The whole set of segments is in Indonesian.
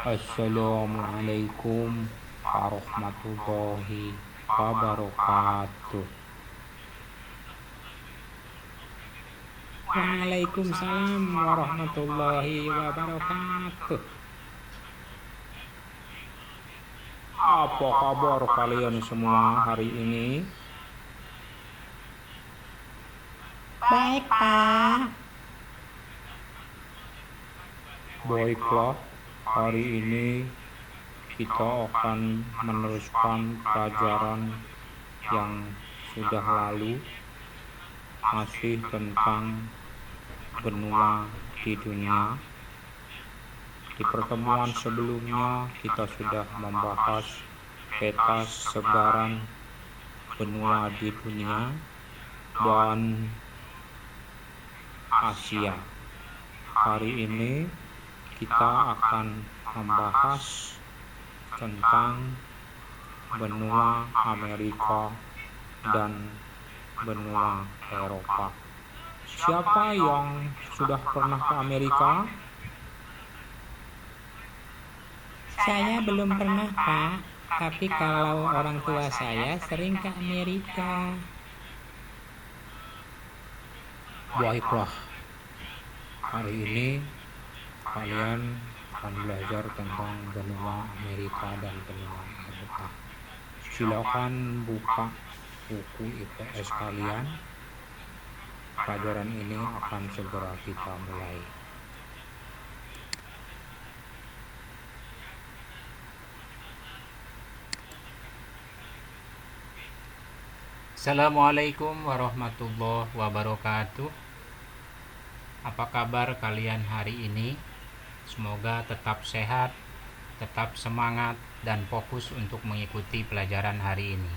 Assalamualaikum warahmatullahi wabarakatuh. Waalaikumsalam warahmatullahi wabarakatuh. Apa kabar kalian semua hari ini? Baik, Pak. Baiklah, hari ini kita akan meneruskan pelajaran yang sudah lalu, masih tentang benua di dunia. Di pertemuan sebelumnya kita sudah membahas peta sebaran benua di dunia dan Asia. Hari ini kita akan membahas tentang benua Amerika dan benua Eropa. Siapa yang sudah pernah ke Amerika? Saya belum pernah, Pak. Tapi kalau orang tua saya sering ke Amerika. Baiklah, hari ini kalian akan belajar tentang benua Amerika dan benua Eropa. Silakan buka buku IPS kalian. Pelajaran ini akan segera kita mulai. Assalamualaikum warahmatullahi wabarakatuh. Apa kabar kalian hari ini? Semoga tetap sehat, tetap semangat, dan fokus untuk mengikuti pelajaran hari ini.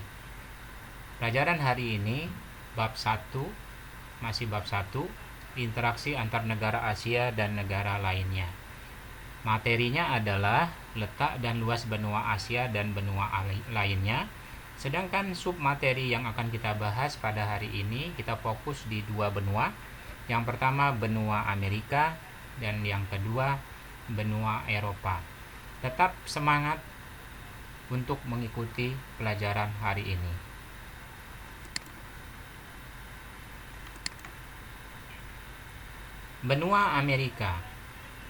Pelajaran hari ini bab 1, masih bab 1, interaksi antar negara Asia dan negara lainnya. Materinya adalah letak dan luas benua Asia dan benua lainnya. Sedangkan submateri yang akan kita bahas pada hari ini, kita fokus di dua benua. Yang pertama benua Amerika dan yang kedua benua Eropa. Tetap semangat untuk mengikuti pelajaran hari ini. Benua Amerika.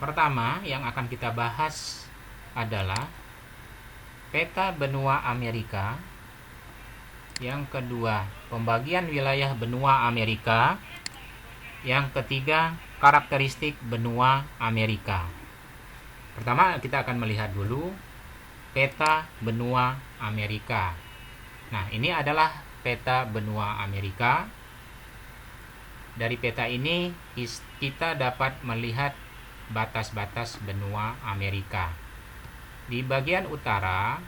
Pertama yang akan kita bahas adalah peta benua Amerika. Yang kedua, pembagian wilayah benua Amerika. Yang ketiga, karakteristik benua Amerika. Pertama, kita akan melihat dulu peta benua Amerika. Nah, ini adalah peta benua Amerika. Dari peta ini, kita dapat melihat batas-batas benua Amerika. Di bagian utara,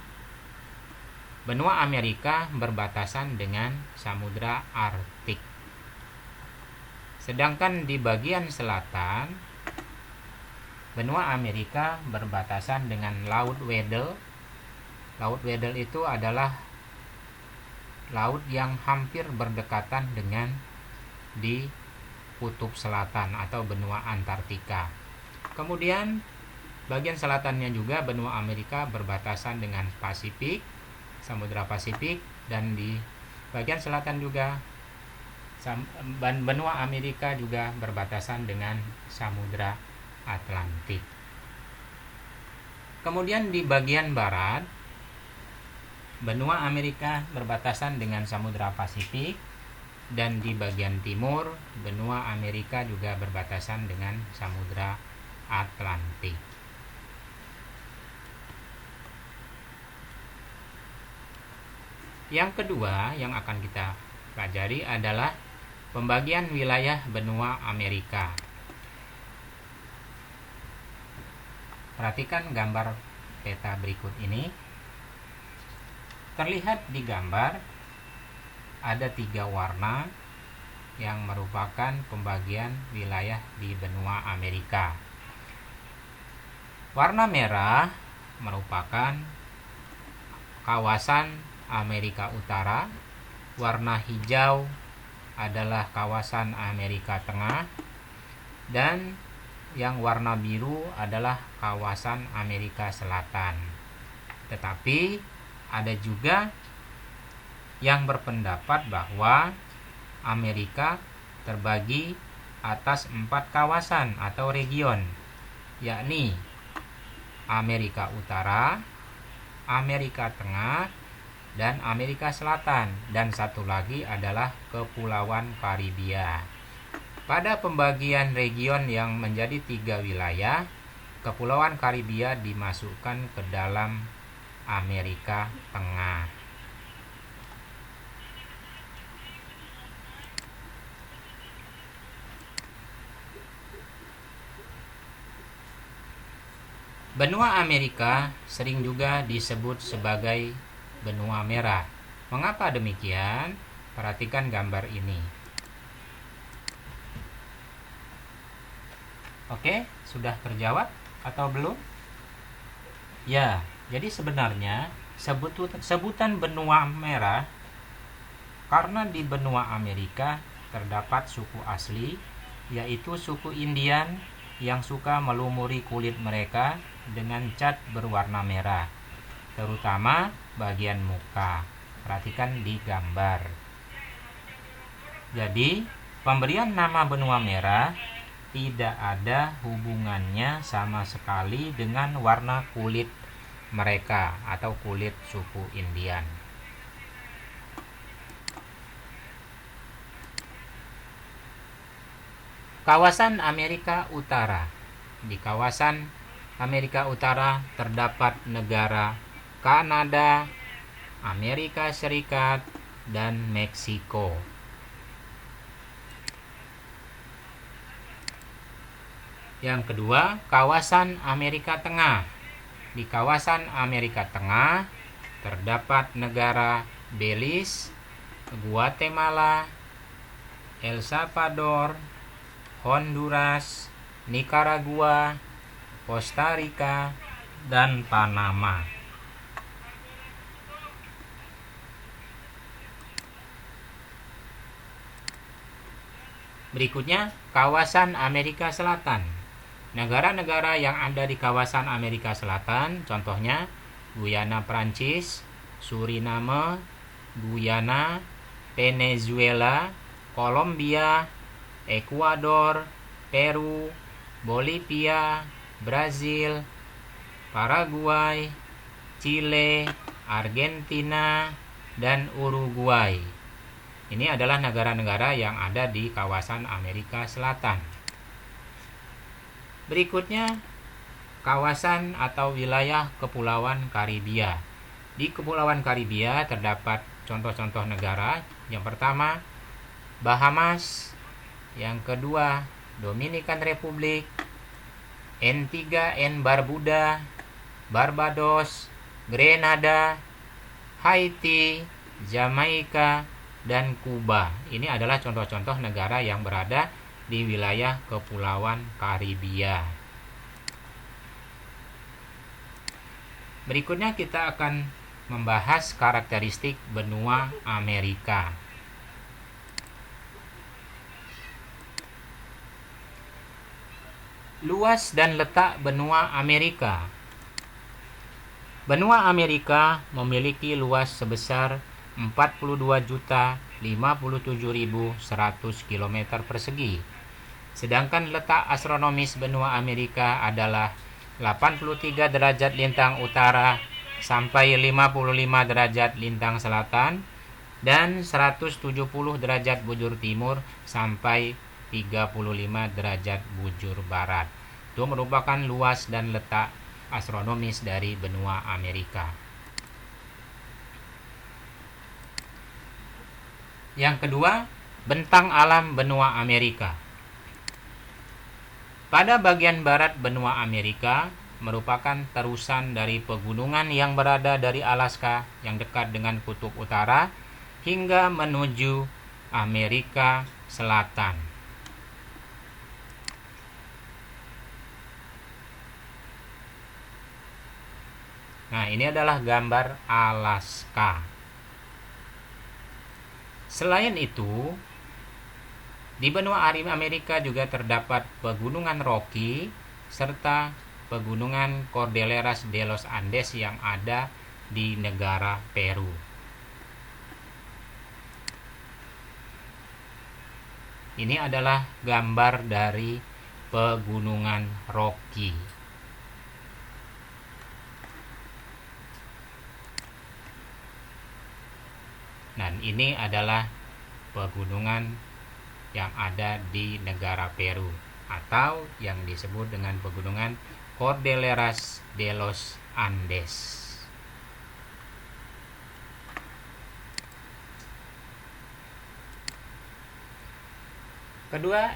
benua Amerika berbatasan dengan Samudra Arktik. Sedangkan di bagian selatan, benua Amerika berbatasan dengan Laut Weddell. Laut Weddell itu adalah laut yang hampir berdekatan dengan di kutub selatan atau benua Antartika. Kemudian bagian selatannya juga benua Amerika berbatasan dengan Pasifik, Samudra Pasifik, dan di bagian selatan juga benua Amerika juga berbatasan dengan Samudra Atlantik. Kemudian di bagian barat, benua Amerika berbatasan dengan Samudra Pasifik, dan di bagian timur, benua Amerika juga berbatasan dengan Samudra Atlantik. Yang kedua yang akan kita pelajari adalah pembagian wilayah benua Amerika. Perhatikan gambar peta berikut ini. Terlihat di gambar ada 3 warna yang merupakan pembagian wilayah di benua Amerika. Warna merah merupakan kawasan Amerika Utara, warna hijau adalah kawasan Amerika Tengah, dan yang warna biru adalah kawasan Amerika Selatan. Tetapi ada juga yang berpendapat bahwa Amerika terbagi atas 4 kawasan atau region, yakni Amerika Utara, Amerika Tengah, dan Amerika Selatan, dan satu lagi adalah Kepulauan Karibia. Pada pembagian region yang menjadi 3 wilayah, Kepulauan Karibia dimasukkan ke dalam Amerika Tengah. Benua Amerika sering juga disebut sebagai benua merah. Mengapa demikian? Perhatikan gambar ini. Oke, sudah terjawab atau belum? Ya, jadi sebenarnya sebutan benua merah karena di benua Amerika terdapat suku asli, yaitu suku Indian yang suka melumuri kulit mereka dengan cat berwarna merah, terutama bagian muka. Perhatikan di gambar. Jadi, pemberian nama benua merah tidak ada hubungannya sama sekali dengan warna kulit mereka atau kulit suku Indian. Kawasan Amerika Utara. Di kawasan Amerika Utara terdapat negara Kanada, Amerika Serikat, dan Meksiko. Yang kedua, kawasan Amerika Tengah. Di kawasan Amerika Tengah terdapat negara Belize, Guatemala, El Salvador, Honduras, Nicaragua, Costa Rica, dan Panama. Berikutnya, kawasan Amerika Selatan. Negara-negara yang ada di kawasan Amerika Selatan, contohnya Guyana Prancis, Suriname, Guyana, Venezuela, Kolombia, Ekuador, Peru, Bolivia, Brazil, Paraguay, Chile, Argentina, dan Uruguay. Ini adalah negara-negara yang ada di kawasan Amerika Selatan. Berikutnya, kawasan atau wilayah Kepulauan Karibia. Di Kepulauan Karibia terdapat contoh-contoh negara. Yang pertama, Bahamas. Yang kedua, Dominican Republic, Antigua and Barbuda, Barbados, Grenada, Haiti, Jamaika, dan Kuba. Ini adalah contoh-contoh negara yang berada di wilayah Kepulauan Karibia. Berikutnya kita akan membahas karakteristik benua Amerika. Luas dan letak benua Amerika. Benua Amerika memiliki luas sebesar 42.057.100 km persegi. Sedangkan letak astronomis benua Amerika adalah 83 derajat lintang utara sampai 55 derajat lintang selatan dan 170 derajat bujur timur sampai 35 derajat bujur barat. Itu merupakan luas dan letak astronomis dari benua Amerika. Yang kedua, bentang alam benua Amerika. Pada bagian barat benua Amerika merupakan terusan dari pegunungan yang berada dari Alaska yang dekat dengan kutub utara hingga menuju Amerika Selatan. Nah, ini adalah gambar Alaska. Selain itu, Di benua Amerika juga terdapat pegunungan Rocky serta pegunungan Cordilleras de los Andes yang ada di negara Peru. Ini adalah gambar dari pegunungan Rocky. Dan ini adalah pegunungan yang ada di negara Peru atau yang disebut dengan pegunungan Cordilleras de los Andes.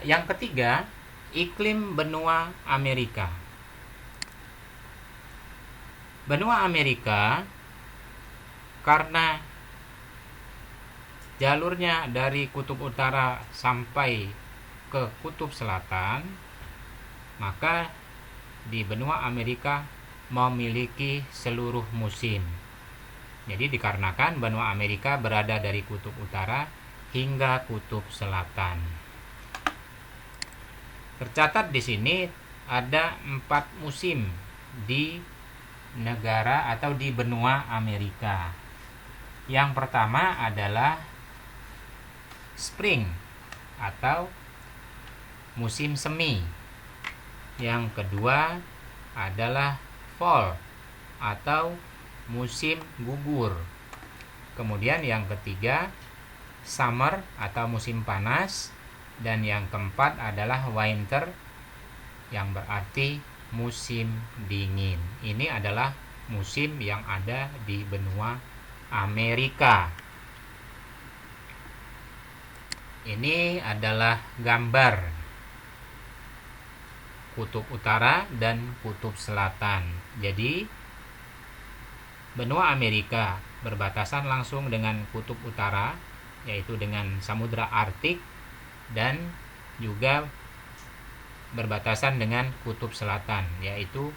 Yang ketiga, iklim benua Amerika. Benua Amerika karena jalurnya dari kutub utara sampai ke kutub selatan, maka di benua Amerika memiliki seluruh musim. Jadi dikarenakan benua Amerika berada dari kutub utara hingga kutub selatan. Tercatat di sini ada 4 musim di negara atau di benua Amerika. Yang pertama adalah spring atau musim semi. Yang kedua adalah fall atau musim gugur. Kemudian yang ketiga summer atau musim panas. Dan yang keempat adalah winter yang berarti musim dingin. Ini adalah musim yang ada di benua Amerika. Ini adalah gambar kutub utara dan kutub selatan. Jadi benua Amerika berbatasan langsung dengan kutub utara, yaitu dengan Samudra Arktik, dan juga berbatasan dengan kutub selatan, yaitu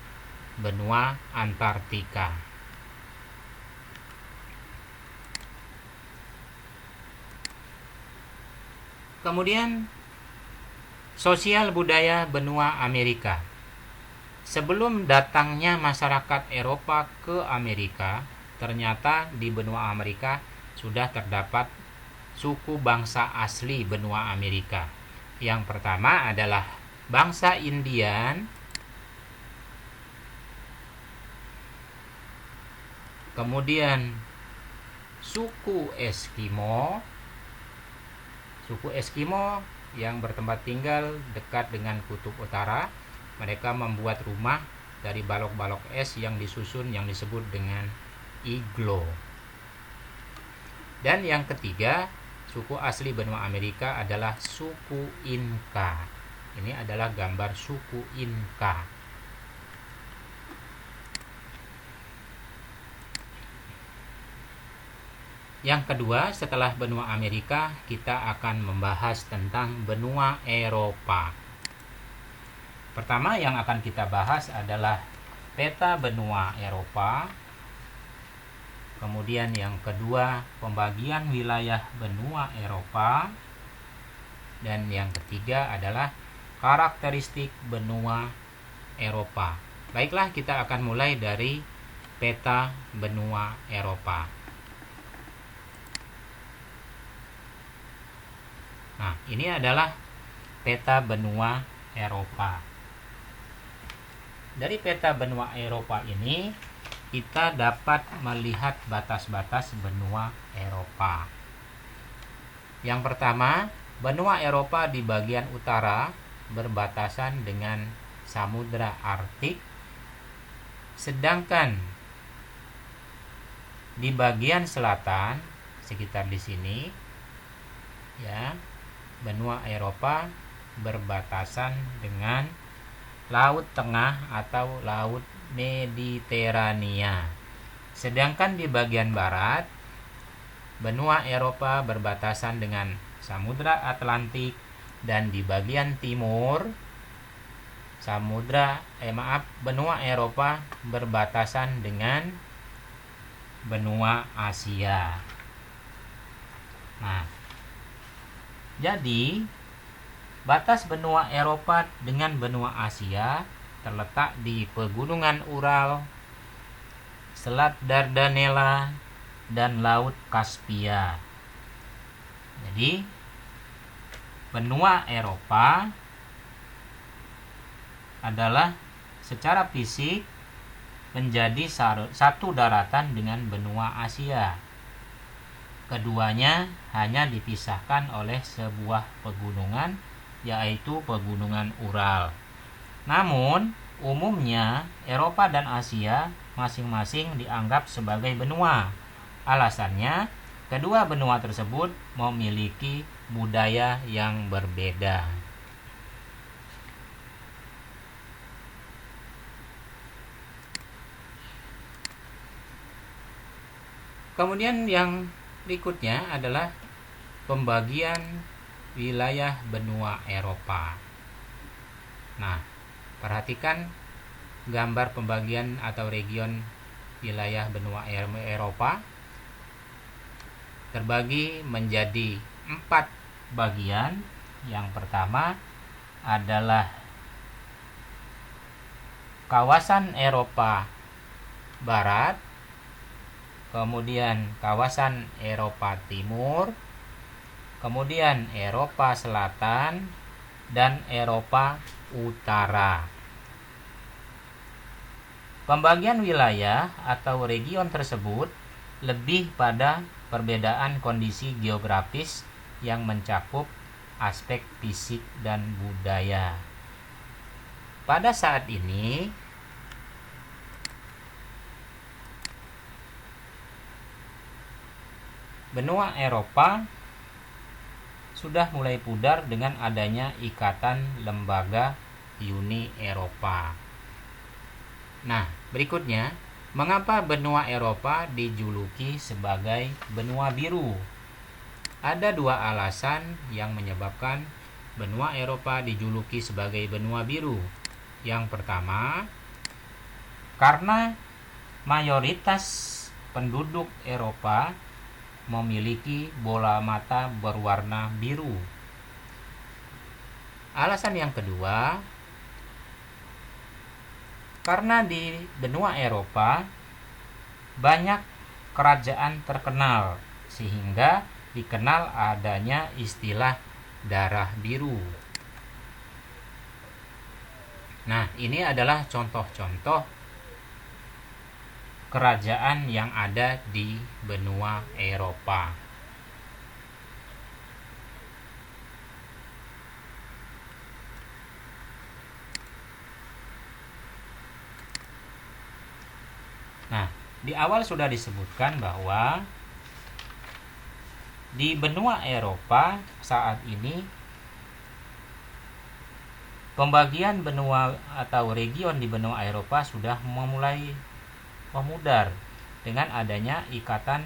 benua Antartika. Kemudian sosial budaya benua Amerika. Sebelum datangnya masyarakat Eropa ke Amerika, ternyata di benua Amerika sudah terdapat suku bangsa asli benua Amerika. Yang pertama adalah bangsa Indian, kemudian suku Eskimo. Suku Eskimo yang bertempat tinggal dekat dengan kutub utara, mereka membuat rumah dari balok-balok es yang disusun yang disebut dengan iglo. Dan yang ketiga, suku asli benua Amerika adalah suku Inka. Ini adalah gambar suku Inka. Yang kedua, setelah benua Amerika, kita akan membahas tentang benua Eropa. Pertama yang akan kita bahas adalah peta benua Eropa. Kemudian yang kedua, pembagian wilayah benua Eropa. Dan yang ketiga adalah karakteristik benua Eropa. Baiklah, kita akan mulai dari peta benua Eropa. Nah, ini adalah peta benua Eropa. Dari peta benua Eropa ini, kita dapat melihat batas-batas benua Eropa. Yang pertama, benua Eropa di bagian utara berbatasan dengan Samudra Arktik, sedangkan di bagian selatan sekitar di sini, ya, benua Eropa berbatasan dengan Laut Tengah atau Laut Mediterania. Sedangkan di bagian barat, benua Eropa berbatasan dengan Samudra Atlantik, dan di bagian timur benua Eropa berbatasan dengan benua Asia. Nah, jadi Batas benua Eropa dengan benua Asia terletak di pegunungan Ural, Selat Dardanella, dan Laut Kaspia. Jadi, benua Eropa adalah secara fisik menjadi satu daratan dengan benua Asia. Keduanya hanya dipisahkan oleh sebuah pegunungan, yaitu pegunungan Ural. Namun, umumnya Eropa dan Asia masing-masing dianggap sebagai benua. Alasannya, kedua benua tersebut memiliki budaya yang berbeda. Kemudian yang berikutnya adalah pembagian wilayah benua Eropa. Nah, perhatikan gambar pembagian atau region wilayah benua Eropa terbagi menjadi 4 bagian. Yang pertama adalah kawasan Eropa Barat, kemudian kawasan Eropa Timur, kemudian Eropa Selatan, dan Eropa Utara. Pembagian wilayah atau region tersebut lebih pada perbedaan kondisi geografis yang mencakup aspek fisik dan budaya. Pada saat ini, benua Eropa sudah mulai pudar dengan adanya ikatan lembaga Uni Eropa. Nah, berikutnya, mengapa benua Eropa dijuluki sebagai benua biru? Ada 2 alasan yang menyebabkan benua Eropa dijuluki sebagai benua biru. Yang pertama, karena mayoritas penduduk Eropa memiliki bola mata berwarna biru. Alasan yang kedua, karena di benua Eropa banyak kerajaan terkenal sehingga dikenal adanya istilah darah biru. Nah, ini adalah contoh-contoh kerajaan yang ada di benua Eropa. Nah, di awal sudah disebutkan bahwa di benua Eropa saat ini pembagian benua atau region di benua Eropa sudah memulai memudar dengan adanya ikatan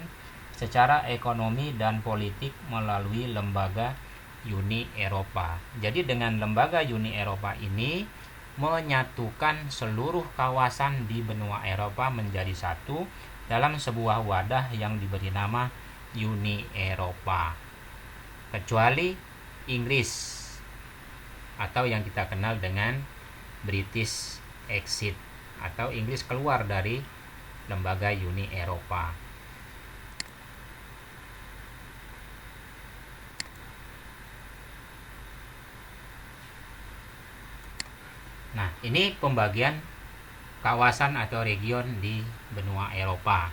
secara ekonomi dan politik melalui lembaga Uni Eropa. Jadi dengan lembaga Uni Eropa ini menyatukan seluruh kawasan di benua Eropa menjadi satu dalam sebuah wadah yang diberi nama Uni Eropa, kecuali Inggris atau yang kita kenal dengan British Exit atau Inggris keluar dari lembaga Uni Eropa. Nah, ini pembagian kawasan atau region di benua Eropa.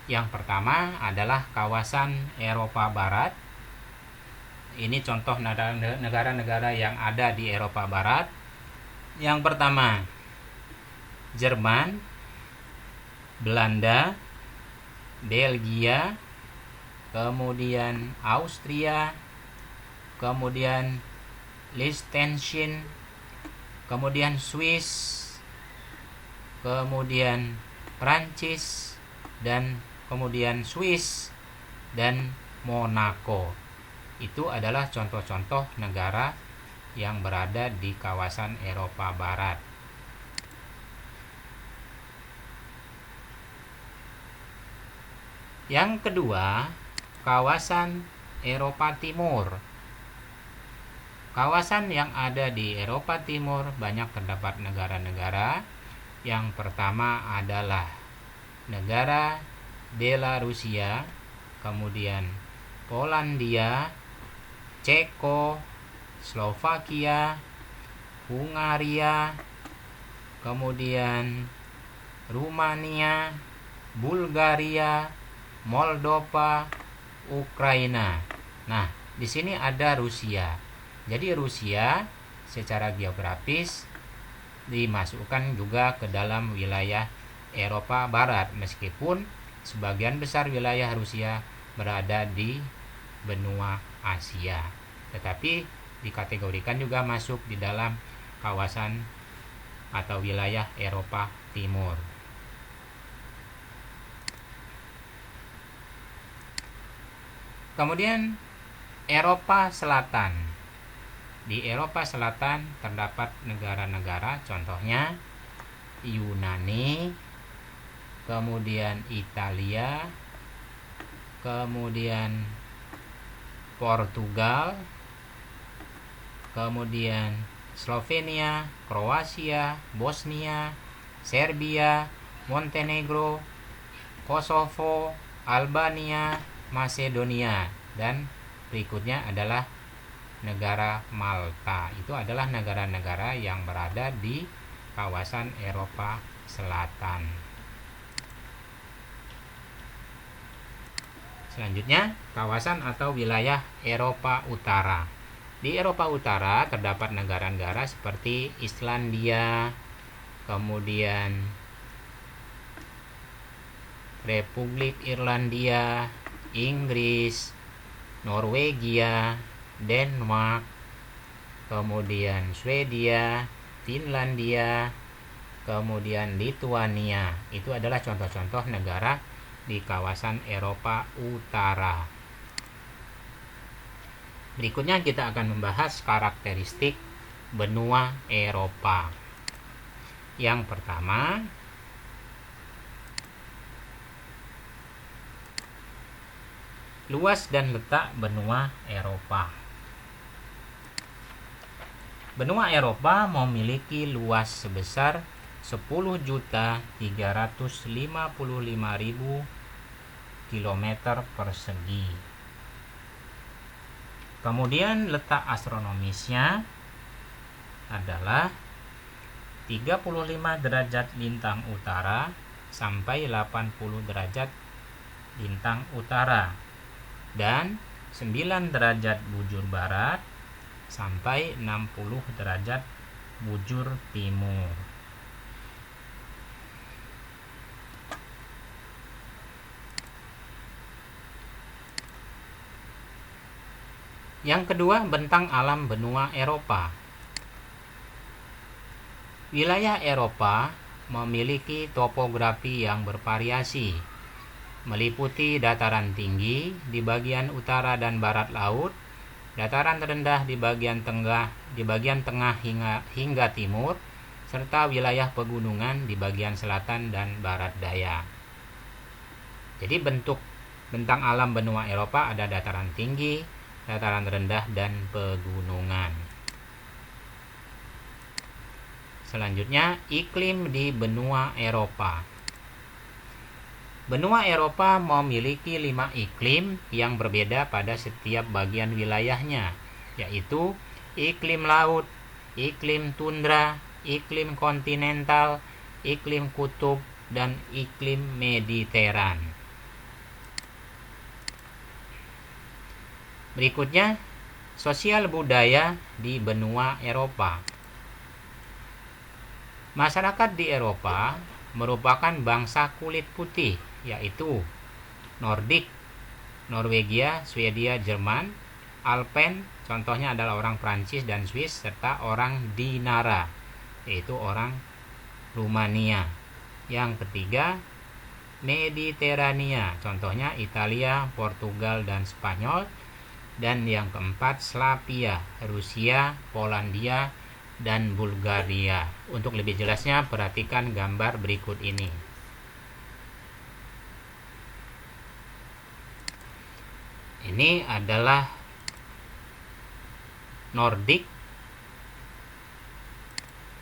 Yang pertama adalah kawasan Eropa Barat. Ini contoh negara-negara yang ada di Eropa Barat. Yang pertama, Jerman, Belanda, Belgia, kemudian Austria, kemudian Liechtenstein, kemudian Swiss, kemudian Prancis, dan kemudian Swiss dan Monaco. Itu adalah contoh-contoh negara yang berada di kawasan Eropa Barat. Yang kedua, kawasan Eropa Timur. Kawasan yang ada di Eropa Timur banyak terdapat negara-negara. Yang pertama adalah negara Belarusia, kemudian Polandia, Ceko, Slovakia, Hungaria, kemudian Rumania, Bulgaria, Moldova, Ukraina. Nah, di sini ada Rusia. Jadi Rusia secara geografis dimasukkan juga ke dalam wilayah Eropa Barat, meskipun sebagian besar wilayah Rusia berada di benua Asia, tetapi dikategorikan juga masuk di dalam kawasan atau wilayah Eropa Timur. Kemudian Eropa Selatan. Di Eropa Selatan terdapat negara-negara, contohnya Yunani, kemudian Italia, kemudian Portugal, kemudian Slovenia, Kroasia, Bosnia, Serbia, Montenegro, Kosovo, Albania, Macedonia, dan berikutnya adalah negara Malta. Itu adalah negara-negara yang berada di kawasan Eropa Selatan. Selanjutnya, kawasan atau wilayah Eropa Utara. Di Eropa Utara terdapat negara-negara seperti Islandia, kemudian Republik Irlandia, Inggris, Norwegia, Denmark, kemudian Swedia, Finlandia, kemudian Lituania. Itu adalah contoh-contoh negara di kawasan Eropa Utara. Berikutnya kita akan membahas karakteristik benua Eropa. Yang pertama, luas dan letak benua Eropa. Benua Eropa memiliki luas sebesar 10.355.000 km persegi. Kemudian letak astronomisnya adalah 35 derajat lintang utara sampai 80 derajat lintang utara, dan 9 derajat bujur barat sampai 60 derajat bujur timur. Yang kedua, bentang alam benua Eropa. Wilayah Eropa memiliki topografi yang bervariasi, meliputi dataran tinggi di bagian utara dan barat laut, dataran rendah di bagian tengah hingga timur, serta wilayah pegunungan di bagian selatan dan barat daya. Jadi bentuk bentang alam benua Eropa ada dataran tinggi, dataran rendah, dan pegunungan. Selanjutnya, iklim di benua Eropa. Benua Eropa memiliki 5 iklim yang berbeda pada setiap bagian wilayahnya, yaitu iklim laut, iklim tundra, iklim kontinental, iklim kutub, dan iklim mediteran. Berikutnya, sosial budaya di benua Eropa. Masyarakat di Eropa merupakan bangsa kulit putih, yaitu Nordik, Norwegia, Swedia, Jerman, Alpen, contohnya adalah orang Prancis dan Swiss, serta orang Dinara, yaitu orang Rumania. Yang ketiga, Mediterania, contohnya Italia, Portugal, dan Spanyol. Dan yang keempat, Slavia, Rusia, Polandia, dan Bulgaria. Untuk lebih jelasnya, perhatikan gambar berikut ini. Ini adalah Nordik.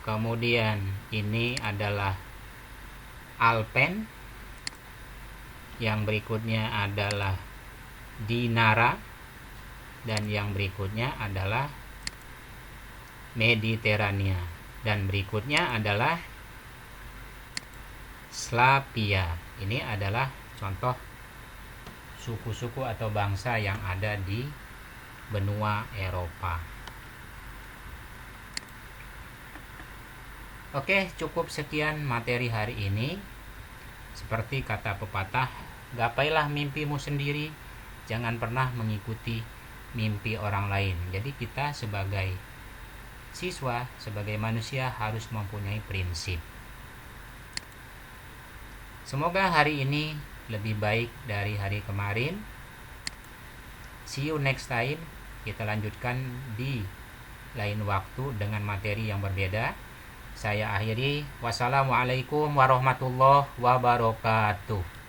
Kemudian ini adalah Alpen. Yang berikutnya adalah Dinara. Dan yang berikutnya adalah Mediterania. Dan berikutnya adalah Slavia. Ini adalah contoh suku-suku atau bangsa yang ada di benua Eropa. Oke, cukup sekian materi hari ini. Seperti kata pepatah, gapailah mimpimu sendiri, jangan pernah mengikuti mimpi orang lain. Jadi kita sebagai siswa, sebagai manusia harus mempunyai prinsip. Semoga hari ini lebih baik dari hari kemarin. See you next time. Kita lanjutkan di lain waktu dengan materi yang berbeda. Saya akhiri. Wassalamualaikum warahmatullahi wabarakatuh.